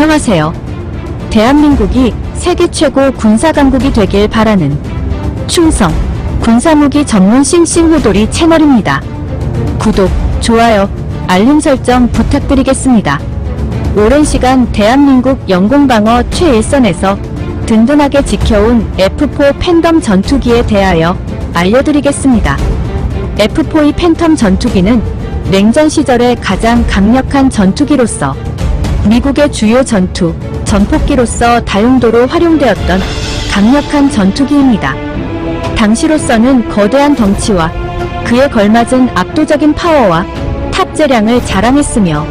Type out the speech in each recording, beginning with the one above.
안녕하세요. 대한민국이 세계 최고 군사강국이 되길 바라는 충성, 군사무기 전문 싱싱호돌이 채널입니다. 구독, 좋아요, 알림 설정 부탁드리겠습니다. 오랜 시간 대한민국 영공방어 최일선에서 든든하게 지켜온 F4 팬덤 전투기에 대하여 알려드리겠습니다. F4E 팬텀 전투기는 냉전 시절의 가장 강력한 전투기로서 미국의 주요 전폭기로서 다용도로 활용되었던 강력한 전투기입니다. 당시로서는 거대한 덩치와 그에 걸맞은 압도적인 파워와 탑재량을 자랑했으며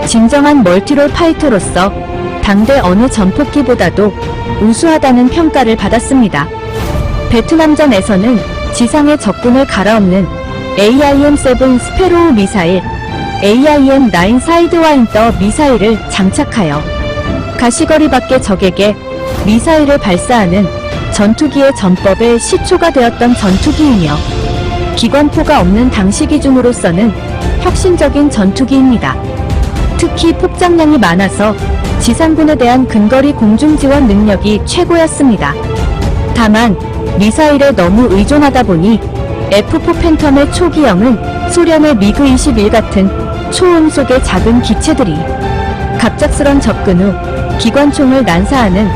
진정한 멀티롤 파이터로서 당대 어느 전폭기보다도 우수하다는 평가를 받았습니다. 베트남전에서는 지상의 적군을 갈아엎는 AIM-7 스페로우 미사일, AIM-9 사이드와인더 미사일을 장착하여 가시거리 밖의 적에게 미사일을 발사하는 전투기의 전법의 시초가 되었던 전투기이며 기관포가 없는 당시 기준으로서는 혁신적인 전투기입니다. 특히 폭장량이 많아서 지상군에 대한 근거리 공중지원 능력이 최고였습니다. 다만 미사일에 너무 의존하다 보니 F4 팬텀의 초기형은 소련의 미그-21 같은 초음속의 작은 기체들이 갑작스런 접근 후 기관총을 난사하는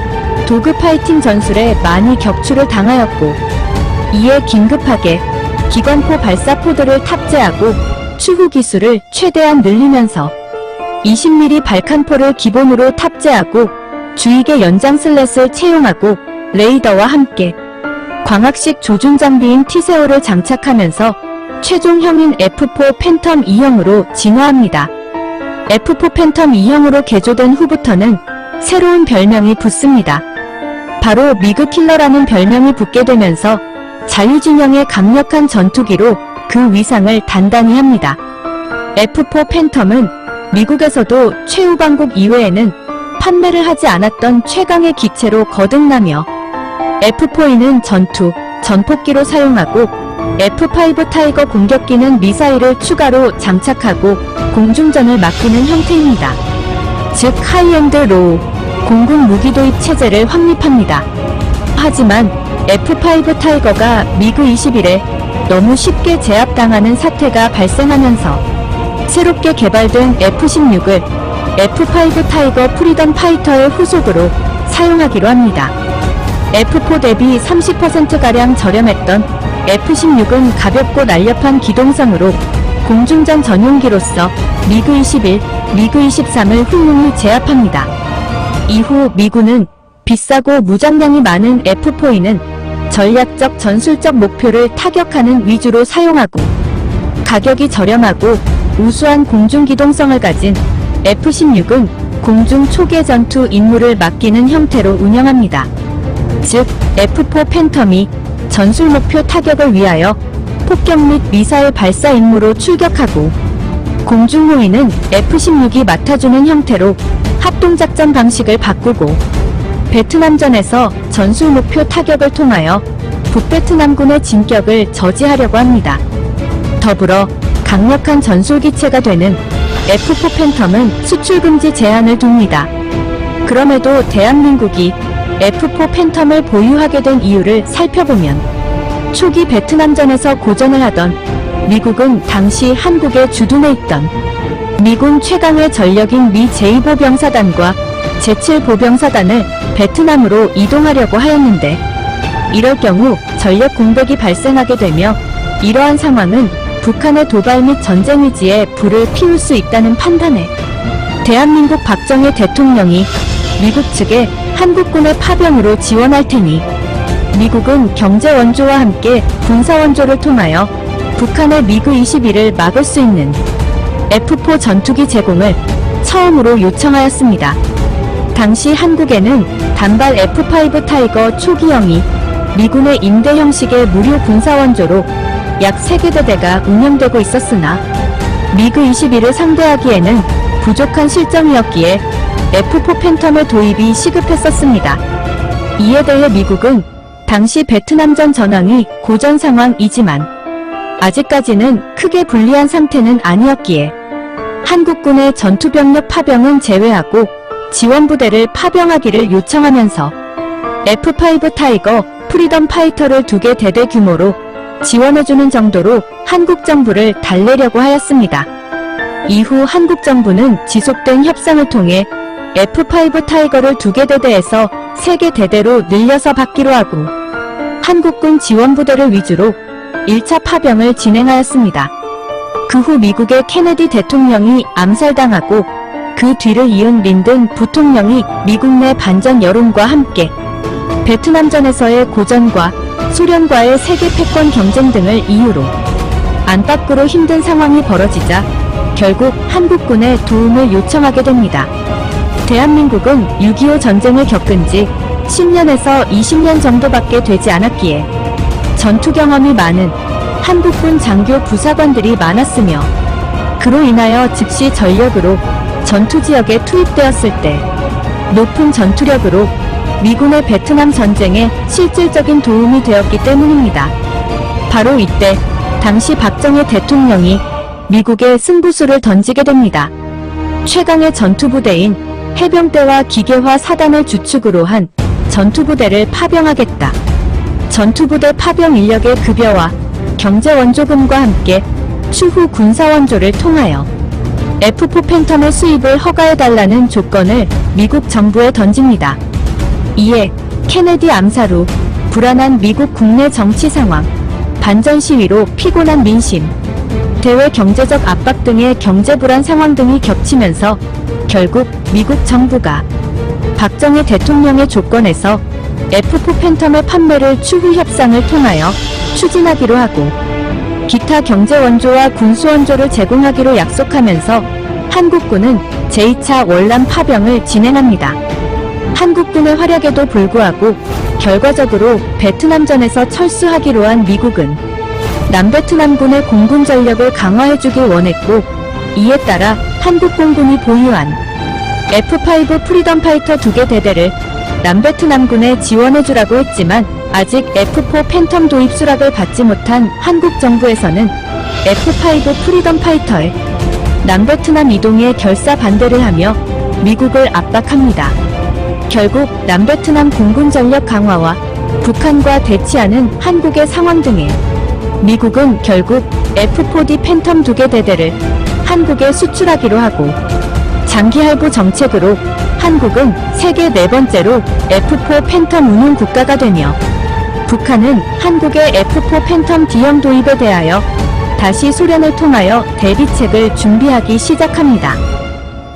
도그 파이팅 전술에 많이 격추를 당하였고, 이에 긴급하게 기관포 발사포들을 탑재하고 추후 기술을 최대한 늘리면서 20mm 발칸포를 기본으로 탑재하고 주익의 연장 슬랫을 채용하고 레이더와 함께 광학식 조준 장비인 T-세오를 장착하면서 최종형인 F4 팬텀 2형으로 진화합니다. F4 팬텀 2형으로 개조된 후부터는 새로운 별명이 붙습니다. 바로 미그 킬러라는 별명이 붙게 되면서 자유진영의 강력한 전투기로 그 위상을 단단히 합니다. F4 팬텀은 미국에서도 최우방국 이외에는 판매를 하지 않았던 최강의 기체로 거듭나며 F4E는 전폭기로 사용하고 F5 타이거 공격기는 미사일을 추가로 장착하고 공중전을 맡기는 형태입니다. 즉 하이엔드 로우 공군 무기 도입 체제를 확립합니다. 하지만 F5 타이거가 미그-21에 너무 쉽게 제압당하는 사태가 발생하면서 새롭게 개발된 F-16을 F5 타이거 프리덤 파이터의 후속으로 사용하기로 합니다. F4 대비 30%가량 저렴했던 F-16은 가볍고 날렵한 기동성으로 공중전 전용기로서 미그-21, 미그-23을 훌륭히 제압합니다. 이후 미군은 비싸고 무장량이 많은 F4E는 전략적 전술적 목표를 타격하는 위주로 사용하고, 가격이 저렴하고 우수한 공중기동성을 가진 F-16은 공중 초계 전투 임무를 맡기는 형태로 운영합니다. 즉 F4 팬텀이 전술 목표 타격을 위하여 폭격 및 미사일 발사 임무로 출격하고, 공중호위는 F-16이 맡아주는 형태로 합동작전 방식을 바꾸고, 베트남전에서 전술 목표 타격을 통하여 북베트남군의 진격을 저지하려고 합니다. 더불어 강력한 전술기체가 되는 F4 팬텀은 수출금지 제한을 둡니다. 그럼에도 대한민국이 F4 팬텀을 보유하게 된 이유를 살펴보면, 초기 베트남전에서 고전을 하던 미국은 당시 한국에 주둔해 있던 미군 최강의 전력인 미 제2보병사단과 제7보병사단을 베트남으로 이동하려고 하였는데, 이럴 경우 전력 공백이 발생하게 되며 이러한 상황은 북한의 도발 및 전쟁 의지에 불을 피울 수 있다는 판단에 대한민국 박정희 대통령이 미국 측에 한국군의 파병으로 지원할 테니 미국은 경제 원조와 함께 군사 원조를 통하여 북한의 미그-21을 막을 수 있는 F4 전투기 제공을 처음으로 요청하였습니다. 당시 한국에는 단발 F5 타이거 초기형이 미군의 임대 형식의 무료 군사 원조로 약 3개 대대가 운영되고 있었으나 미그-21을 상대하기에는 부족한 실정이었기에 F4 팬텀의 도입이 시급했었습니다. 이에 대해 미국은 당시 베트남전 전황이 고전 상황이지만 아직까지는 크게 불리한 상태는 아니었기에 한국군의 전투병력 파병은 제외하고 지원부대를 파병하기를 요청하면서 F5 타이거 프리덤 파이터를 2개 대대 규모로 지원해주는 정도로 한국 정부를 달래려고 하였습니다. 이후 한국 정부는 지속된 협상을 통해 F5 타이거를 2개 대대에서 3개 대대로 늘려서 받기로 하고 한국군 지원부대를 위주로 1차 파병을 진행하였습니다. 그 후 미국의 케네디 대통령이 암살당하고 그 뒤를 이은 린든 부통령이 미국 내 반전 여론과 함께 베트남전에서의 고전과 소련과의 세계 패권 경쟁 등을 이유로 안팎으로 힘든 상황이 벌어지자 결국 한국군의 도움을 요청하게 됩니다. 대한민국은 6.25 전쟁을 겪은 지 10년에서 20년 정도밖에 되지 않았기에 전투 경험이 많은 한국군 장교 부사관들이 많았으며 그로 인하여 즉시 전력으로 전투 지역에 투입되었을 때 높은 전투력으로 미군의 베트남 전쟁에 실질적인 도움이 되었기 때문입니다. 바로 이때 당시 박정희 대통령이 미국에 승부수를 던지게 됩니다. 최강의 전투부대인 해병대와 기계화 사단을 주축으로 한 전투부대를 파병하겠다. 전투부대 파병 인력의 급여와 경제 원조금과 함께 추후 군사원조를 통하여 F4 팬텀의 수입을 허가해달라는 조건을 미국 정부에 던집니다. 이에 케네디 암살 후 불안한 미국 국내 정치 상황, 반전 시위로 피곤한 민심, 대외 경제적 압박 등의 경제 불안 상황 등이 겹치면서 결국 미국 정부가 박정희 대통령의 조건에서 F4 팬텀의 판매를 추후 협상을 통하여 추진하기로 하고 기타 경제 원조와 군수 원조를 제공하기로 약속하면서 한국군은 제2차 월남 파병을 진행합니다. 한국군의 활약에도 불구하고 결과적으로 베트남전에서 철수하기로 한 미국은 남베트남군의 공군 전력을 강화해주길 원했고 이에 따라 한국공군이 보유한 F5 프리덤 파이터 2개 대대를 남베트남군에 지원해주라고 했지만 아직 F4 팬텀 도입 수락을 받지 못한 한국 정부에서는 F5 프리덤 파이터의 남베트남 이동에 결사 반대를 하며 미국을 압박합니다. 결국 남베트남 공군 전력 강화와 북한과 대치하는 한국의 상황 등에 미국은 결국 F4D 팬텀 2개 대대를 한국에 수출하기로 하고 장기 할부 정책으로 한국은 세계 4번째로 F4 팬텀 운용 국가가 되며 북한은 한국의 F4 팬텀 D형 도입에 대하여 다시 소련을 통하여 대비책을 준비하기 시작합니다.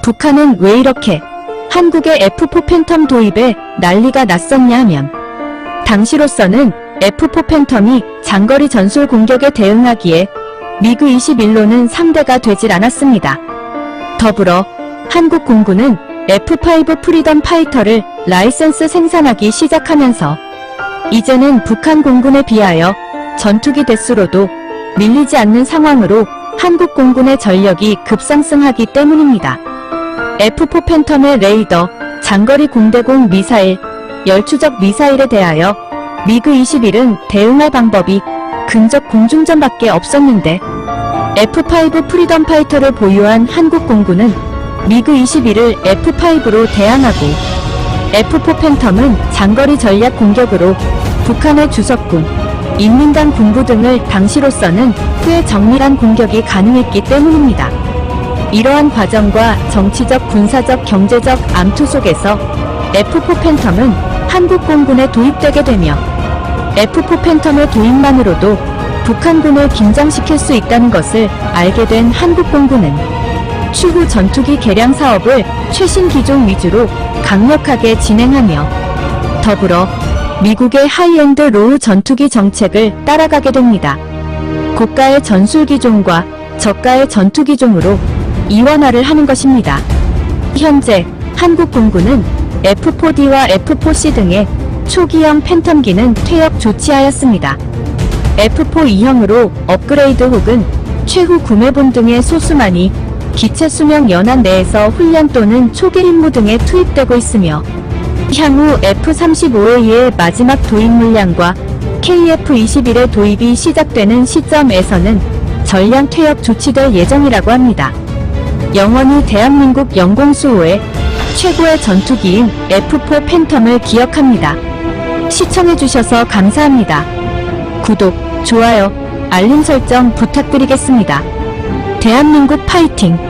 북한은 왜 이렇게 한국의 F4 팬텀 도입에 난리가 났었냐 하면 당시로서는 F4 팬텀이 장거리 전술 공격에 대응하기에 미그 21로는 상대가 되질 않았습니다. 더불어 한국 공군은 F5 프리덤 파이터를 라이센스 생산하기 시작하면서 이제는 북한 공군에 비하여 전투기 대수로도 밀리지 않는 상황으로 한국 공군의 전력이 급상승하기 때문입니다. F4 팬텀의 레이더, 장거리 공대공 미사일, 열추적 미사일에 대하여 미그 21은 대응할 방법이 근접 공중전밖에 없었는데 F5 프리덤 파이터를 보유한 한국 공군은 미그 21을 F5로 대항하고 F4 팬텀은 장거리 전략 공격으로 북한의 주석군, 인민당 군부 등을 당시로서는 꽤 정밀한 공격이 가능했기 때문입니다. 이러한 과정과 정치적, 군사적, 경제적 암투 속에서 F4 팬텀은 한국 공군에 도입되게 되며 F4 팬텀의 도입만으로도 북한군을 긴장시킬 수 있다는 것을 알게 된 한국 공군은 추후 전투기 개량 사업을 최신 기종 위주로 강력하게 진행하며 더불어 미국의 하이엔드 로우 전투기 정책을 따라가게 됩니다. 고가의 전술 기종과 저가의 전투 기종으로 이원화를 하는 것입니다. 현재 한국 공군은 F4D와 F4C 등의 초기형 팬텀기는 퇴역 조치하였습니다. F4 2형으로 업그레이드 혹은 최후 구매본 등의 소수만이 기체 수명 연한 내에서 훈련 또는 초기 임무 등에 투입되고 있으며 향후 F-35A의 마지막 도입 물량과 KF-21의 도입이 시작되는 시점에서는 전량 퇴역 조치될 예정이라고 합니다. 영원히 대한민국 영공수호의 최고의 전투기인 F4 팬텀을 기억합니다. 시청해주셔서 감사합니다. 구독, 좋아요, 알림 설정 부탁드리겠습니다. 대한민국 파이팅!